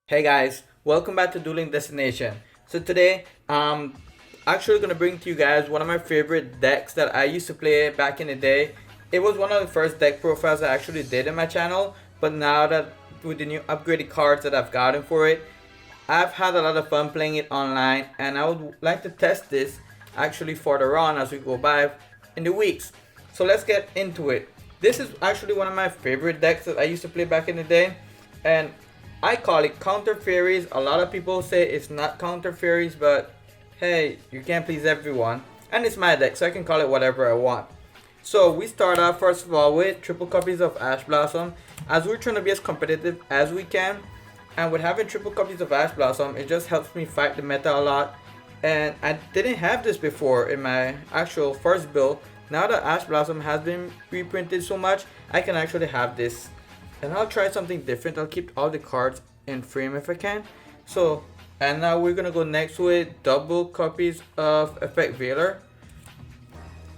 Hey guys, welcome back to Dueling Destination. So today, actually gonna bring to you guys one of my favorite decks that I used to play back in the day. It was one of the first deck profiles I actually did in my channel, but now that with the new upgraded cards that I've gotten for it, I've had a lot of fun playing it online, and I would like to test this actually further on as we go by in the weeks. So let's get into it. This is actually one of my favorite decks that I used to play back in the day, and I call it Counter Fairies. A lot of people say it's not Counter Fairies, but hey, you can't please everyone. And it's my deck, so I can call it whatever I want. So we start off first of all with triple copies of Ash Blossom, as we're trying to be as competitive as we can. And with having triple copies of Ash Blossom, it just helps me fight the meta a lot. And I didn't have this before in my actual first build. Now that Ash Blossom has been reprinted so much, I can actually have this. And I'll try something different. I'll keep all the cards in frame if I can. So, and now we're gonna go next with double copies of Effect Veiler.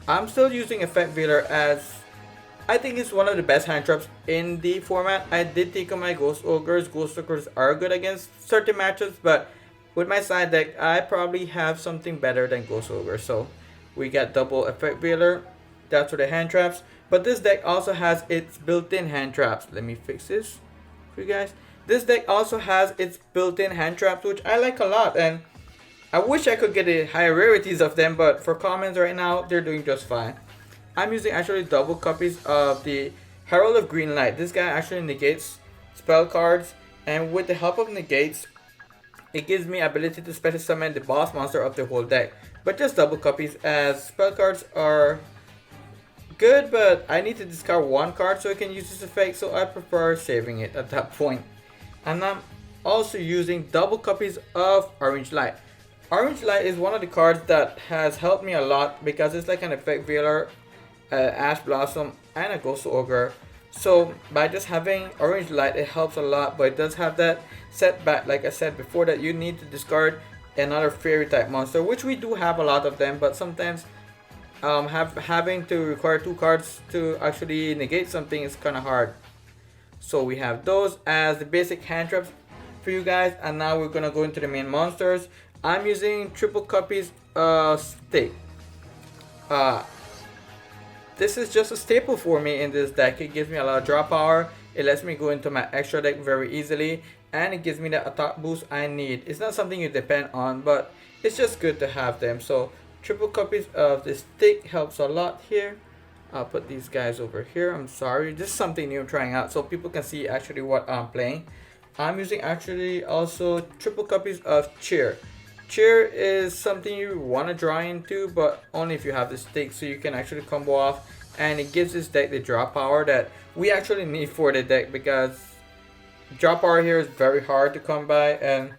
I'm still using Effect Veiler as I think it's one of the best hand traps in the format. I did take on my Ghost Ogres. Ghost Ogres are good against certain matchups, but with my side deck, I probably have something better than Ghost Ogre. So we got double Effect Veiler. That's for the hand traps. But this deck also has its built-in hand traps. Let me fix this for you guys. This deck also has its built-in hand traps, which I like a lot. And I wish I could get the higher rarities of them, but for commons right now, they're doing just fine. I'm using actually double copies of the Herald of Green Light. This guy actually negates spell cards, and with the help of negates, it gives me ability to special summon the boss monster of the whole deck. But just double copies, as spell cards are good, but I need to discard one card so I can use this effect, so I prefer saving it at that point. And I'm also using double copies of Orange Light. Orange Light is one of the cards that has helped me a lot because it's like an Effect Veiler, Ash Blossom, and a Ghost Ogre. So by just having Orange Light, it helps a lot, but it does have that setback, like I said before, that you need to discard another fairy type monster, which we do have a lot of them, but sometimes having to require two cards to actually negate something is kind of hard. So we have those as the basic hand traps for you guys, and now we're gonna go into the main monsters. I'm using triple copies of Stake. Uh, this is just a staple for me in this deck. It gives me a lot of draw power. It lets me go into my extra deck very easily, and it gives me the attack boost I need. It's not something you depend on, but it's just good to have them. So triple copies of this stick helps a lot here. I'll put these guys over here. I'm sorry, this is something new I'm trying out so people can see actually what I'm playing. I'm using actually also triple copies of Cheer. Cheer is something you want to draw into, but only if you have the stick, so you can actually combo off, and it gives this deck the draw power that we actually need for the deck, because draw power here is very hard to come by, and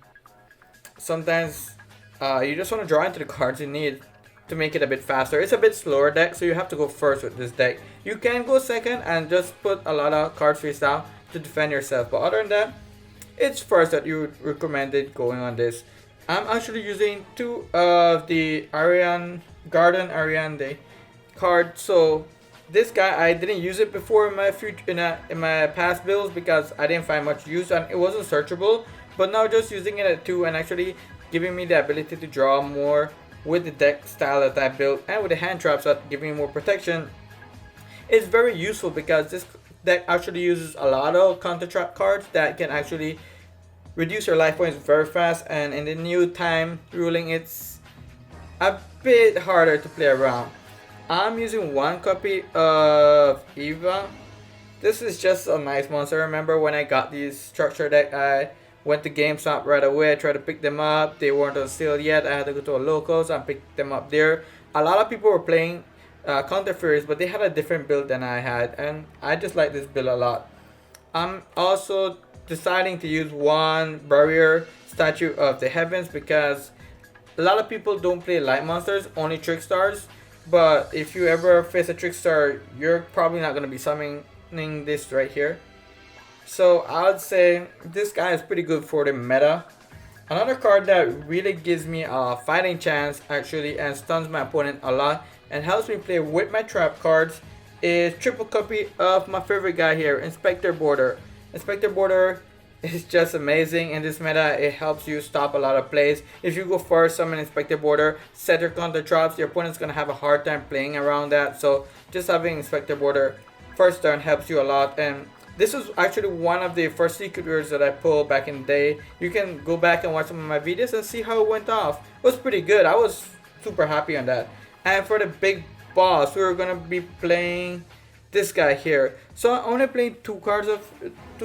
sometimes you just want to draw into the cards you need to make it a bit faster. It's a bit slower deck, so you have to go first with this deck. You can go second and just put a lot of cards face down to defend yourself, but other than that, it's first that you would recommended going on this. I'm actually using two of the Garden Ariande card. So this guy, I didn't use it before in my in my past builds because I didn't find much use and it wasn't searchable. But now just using it at 2 and actually giving me the ability to draw more with the deck style that I built and with the hand traps that give me more protection, it's very useful because this deck actually uses a lot of counter trap cards that can actually reduce your life points very fast, and in the new time ruling, it's a bit harder to play around. I'm using one copy of Eva. This is just a nice monster. I remember when I got these structure deck, I went to GameStop right away. I tried to pick them up. They weren't on sale yet. I had to go to a locals and pick them up there. A lot of people were playing Counter Fairies, but they had a different build than I had, and I just like this build a lot. I'm also deciding to use one barrier statue of the heavens because a lot of people don't play light monsters, only trick stars. But if you ever face a trick star, you're probably not going to be summoning this right here. So I would say this guy is pretty good for the meta. Another card that really gives me a fighting chance actually and stuns my opponent a lot and helps me play with my trap cards is triple copy of my favorite guy here, Inspector Border. Inspector Border is just amazing in this meta. It helps you stop a lot of plays. If you go first, summon Inspector Border, set your counter traps, your opponent's gonna have a hard time playing around that. So just having Inspector Border first turn helps you a lot. And this was actually one of the first secret words that I pulled back in the day. You can go back and watch some of my videos and see how it went off. It was pretty good. I was super happy on that. And for the big boss, we're gonna be playing this guy here. So I only played two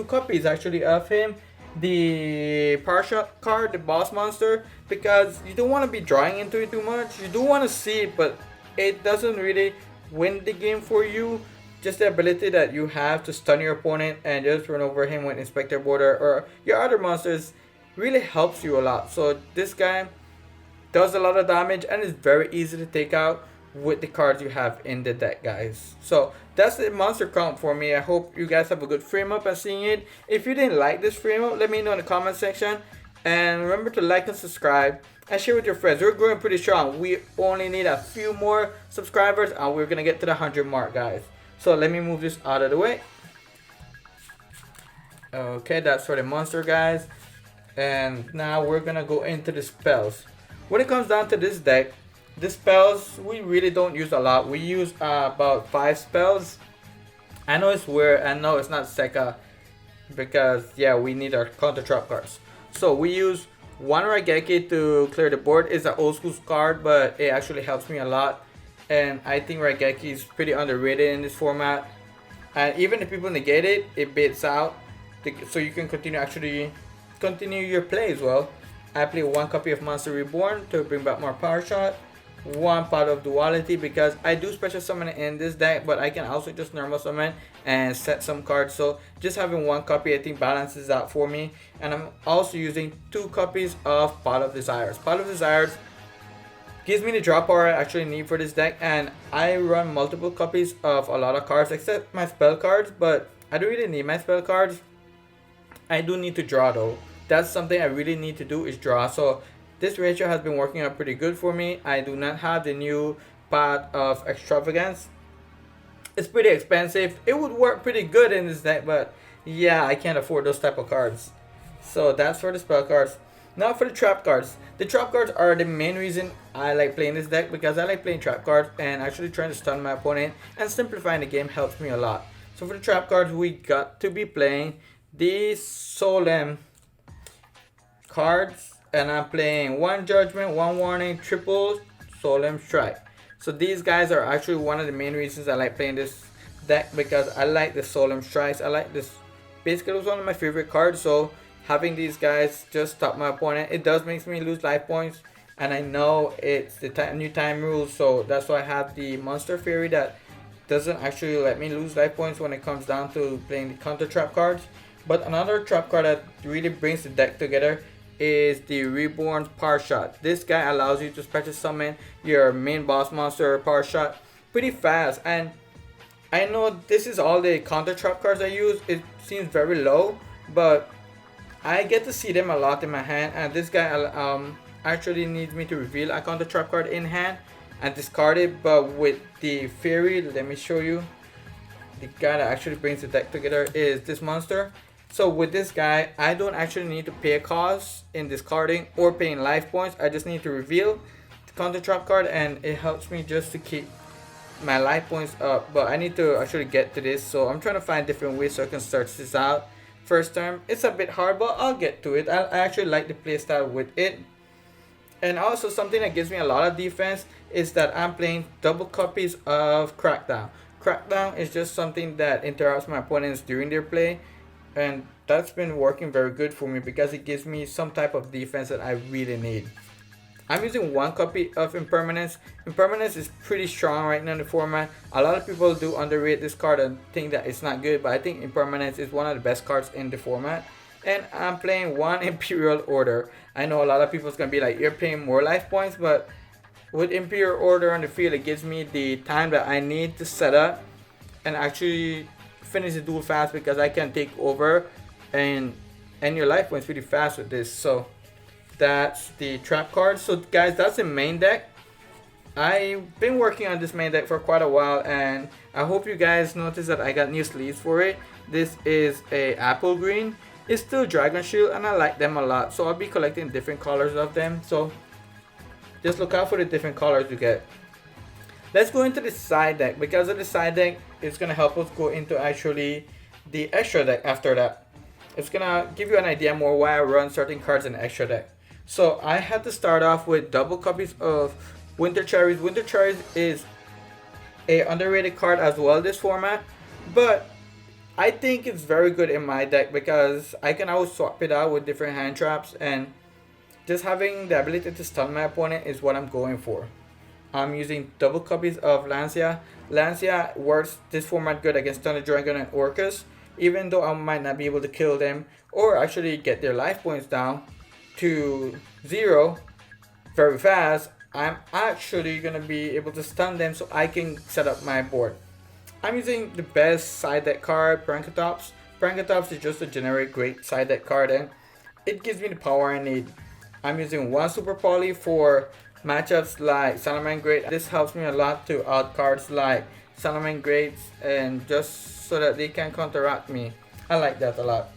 copies actually of him. The Parsha card, the boss monster, because you don't want to be drawing into it too much. You do want to see it, but it doesn't really win the game for you. Just the ability that you have to stun your opponent and just run over him with Inspector Border or your other monsters really helps you a lot. So this guy does a lot of damage and is very easy to take out with the cards you have in the deck, guys. So that's the monster count for me. I hope you guys have a good frame up and seeing it. If you didn't like this frame up, let me know in the comment section. And remember to like and subscribe and share with your friends. We're growing pretty strong. We only need a few more subscribers and we're gonna get to the 100 mark, guys. So let me move this out of the way. Okay, that's for the monster, guys. And now we're gonna go into the spells. When it comes down to this deck, the spells we really don't use a lot. We use about 5 spells. I know it's weird. I know it's not Sekka because yeah, we need our counter trap cards. So we use one Raigeki to clear the board. It's an old school card, but it actually helps me a lot. And I think Raigeki is pretty underrated in this format. And even if people negate it, it baits out. So you can continue your play as well. I play 1 copy of Monster Reborn to bring back more power shot. 1 pot of Duality because I do special summon in this deck, but I can also just normal summon and set some cards. So just having 1 copy I think balances out for me. And I'm also using 2 copies of Pot of Desires. Pot of Desires gives me the draw power I actually need for this deck, and I run multiple copies of a lot of cards except my spell cards, but I don't really need my spell cards. I do need to draw though. That's something I really need to do is draw. So this ratio has been working out pretty good for me. I do not have the new Pot of Extravagance. It's pretty expensive. It would work pretty good in this deck, but yeah, I can't afford those type of cards. So that's for the spell cards. Now for the trap cards. The trap cards are the main reason I like playing this deck because I like playing trap cards and actually trying to stun my opponent and simplifying the game helps me a lot. So for the trap cards, we got to be playing these Solemn cards. And I'm playing 1 Judgment, 1 Warning, triple Solemn Strike. So these guys are actually one of the main reasons I like playing this deck because I like the Solemn Strikes. I like this. Basically, it was one of my favorite cards. So having these guys just stop my opponent, it does make me lose life points. And I know it's the new time rules. So that's why I have the Monster Fury that doesn't actually let me lose life points when it comes down to playing the counter trap cards. But another trap card that really brings the deck together is the Reborn Power Shot. This guy allows you to special summon your main boss monster Power Shot pretty fast. And I know this is all the counter trap cards I use. It seems very low, but I get to see them a lot in my hand. And this guy actually needs me to reveal a counter trap card in hand and discard it. But with the Fairy, let me show you. The guy that actually brings the deck together is this monster. So with this guy, I don't actually need to pay a cost in discarding or paying life points. I just need to reveal the counter trap card and it helps me just to keep my life points up. But I need to actually get to this. So I'm trying to find different ways so I can search this out. First term, it's a bit hard, but I'll get to it. I actually like the playstyle with it. And also something that gives me a lot of defense is that I'm playing double copies of Crackdown. Crackdown is just something that interrupts my opponents during their play. And that's been working very good for me because it gives me some type of defense that I really need. I'm using 1 copy of Impermanence. Impermanence is pretty strong right now in the format. A lot of people do underrate this card and think that it's not good, but I think Impermanence is one of the best cards in the format. And I'm playing 1 Imperial Order. I know a lot of people is going to be like, you're paying more life points, but with Imperial Order on the field, it gives me the time that I need to set up and actually finish the duel fast because I can take over and end your life points pretty fast with this. So that's the trap card. So guys, that's the main deck. I've been working on this main deck for quite a while and I hope you guys notice that I got new sleeves for it. This is a apple green It's still Dragon Shield, and I like them a lot, so I'll be collecting different colors of them. So just look out for the different colors you get. Let's go into the side deck. Because of the side deck, it's gonna help us go into actually the extra deck after that. It's gonna give you an idea more why I run certain cards in the extra deck. So I had to start off with double copies of Winter Cherries. Winter Cherries is a underrated card as well this format, but I think it's very good in my deck because I can always swap it out with different hand traps, and just having the ability to stun my opponent is what I'm going for. I'm using double copies of Lancia. Lancia works this format good against Thunder Dragon and Orcus, even though I might not be able to kill them or actually get their life points down to 0 very fast. I'm actually going to be able to stun them so I can set up my board. I'm using the best side deck card, Prankatops. Prankatops is just a generic great side deck card, and it gives me the power I need. I'm using one Super Poly for matchups like Salamangreat. This helps me a lot to out cards like Salamangreats, and just so that they can counteract me. I like that a lot.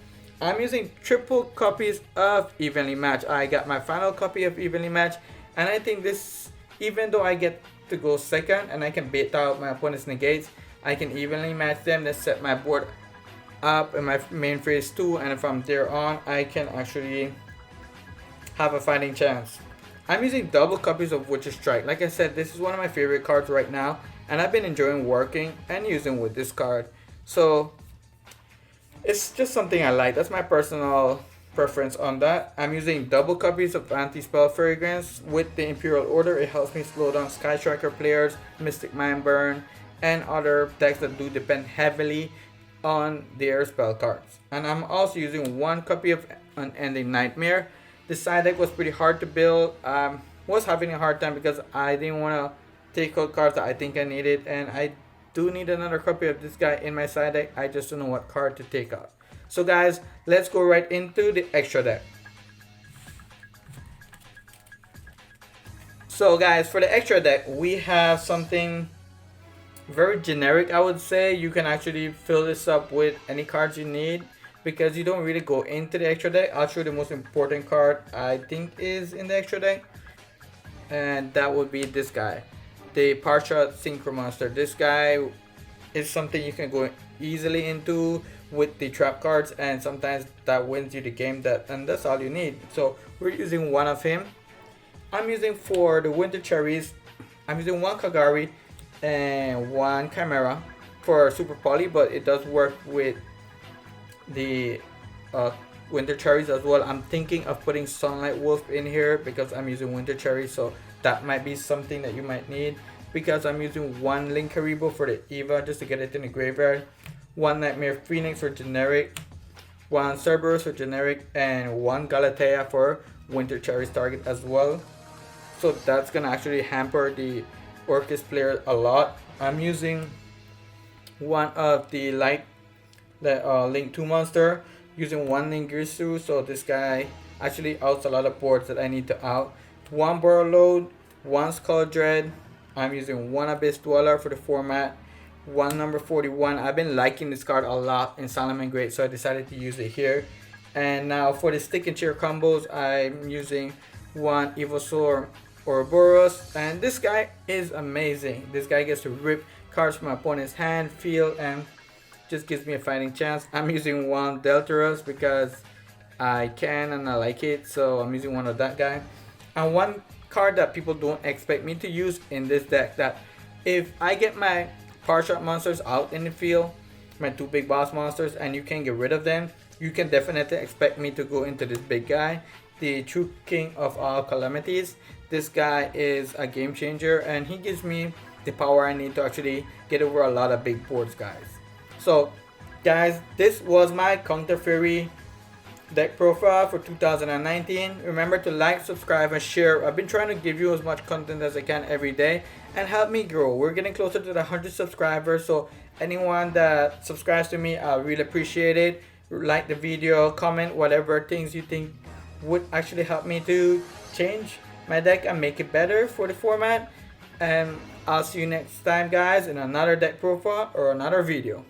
I'm using triple copies of Evenly Matched. I got my final copy of Evenly Matched, and I think this, even though I get to go second and I can bait out my opponent's negates, I can evenly match them to set my board up in my main phase 2, and from there on I can actually have a fighting chance. I'm using double copies of Witch's Strike. Like I said, this is one of my favorite cards right now, and I've been enjoying working and using with this card. So it's just something I like. That's my personal preference on that. I'm using double copies of Anti-Spell Fragrance with the Imperial Order. It helps me slow down Sky Striker players, Mystic Mind Burn, and other decks that do depend heavily on their spell cards. And I'm also using one copy of Unending Nightmare. This side deck was pretty hard to build. Was having a hard time because I didn't want to take out cards that I think I needed, and I do need another copy of this guy in my side deck. I just don't know what card to take out. So guys, let's go right into the extra deck. So guys, for the extra deck, we have something very generic, I would say. You can actually fill this up with any cards you need, because you don't really go into the extra deck. I'll show you the most important card I think is in the extra deck, and that would be this guy, the Partial Synchro Monster. This guy is something you can go easily into with the trap cards, and sometimes that wins you the game, and that's all you need. So we're using one of him. I'm using for the Winter Cherries, I'm using one Kagari and one Chimera for Super Poly, but it does work with the Winter Cherries as well. I'm thinking of putting Sunlight Wolf in here because I'm using Winter Cherries, so that might be something that you might need, because I'm using one Linkaribo for the Eva just to get it in the graveyard, one Nightmare Phoenix for generic, one Cerberus for generic, and one Galatea for Winter Cherries target as well. So that's gonna actually hamper the Orcus player a lot. I'm using one of the Link 2 monster, using one Ningirsu, so this guy actually outs a lot of boards that I need to out. One Borrowload, one Skull Dread. I'm using one Abyss Dweller for the format, one number 41. I've been liking this card a lot in Salamangreat, so I decided to use it here. And now for the Stick and Cheer combos, I'm using one Evosaur Ouroboros, and this guy is amazing. This guy gets to rip cards from my opponent's hand, field, and just gives me a fighting chance. I'm using one Deltarus because I can and I like it, so I'm using one of that guy. And one card that people don't expect me to use in this deck, that if I get my Partial monsters out in the field, my two big boss monsters, and you can get rid of them, you can definitely expect me to go into this big guy, the True King of all Calamities. This guy is a game changer, and he gives me the power I need to actually get over a lot of big boards, guys. So guys, this was my Counter Fury deck profile for 2019. Remember to like, subscribe, and share. I've been trying to give you as much content as I can every day and help me grow. We're getting closer to the 100 subscribers, so anyone that subscribes to me, I really appreciate it. Like the video, comment whatever things you think would actually help me to change my deck and make it better for the format. And I'll see you next time, guys, in another deck profile or another video.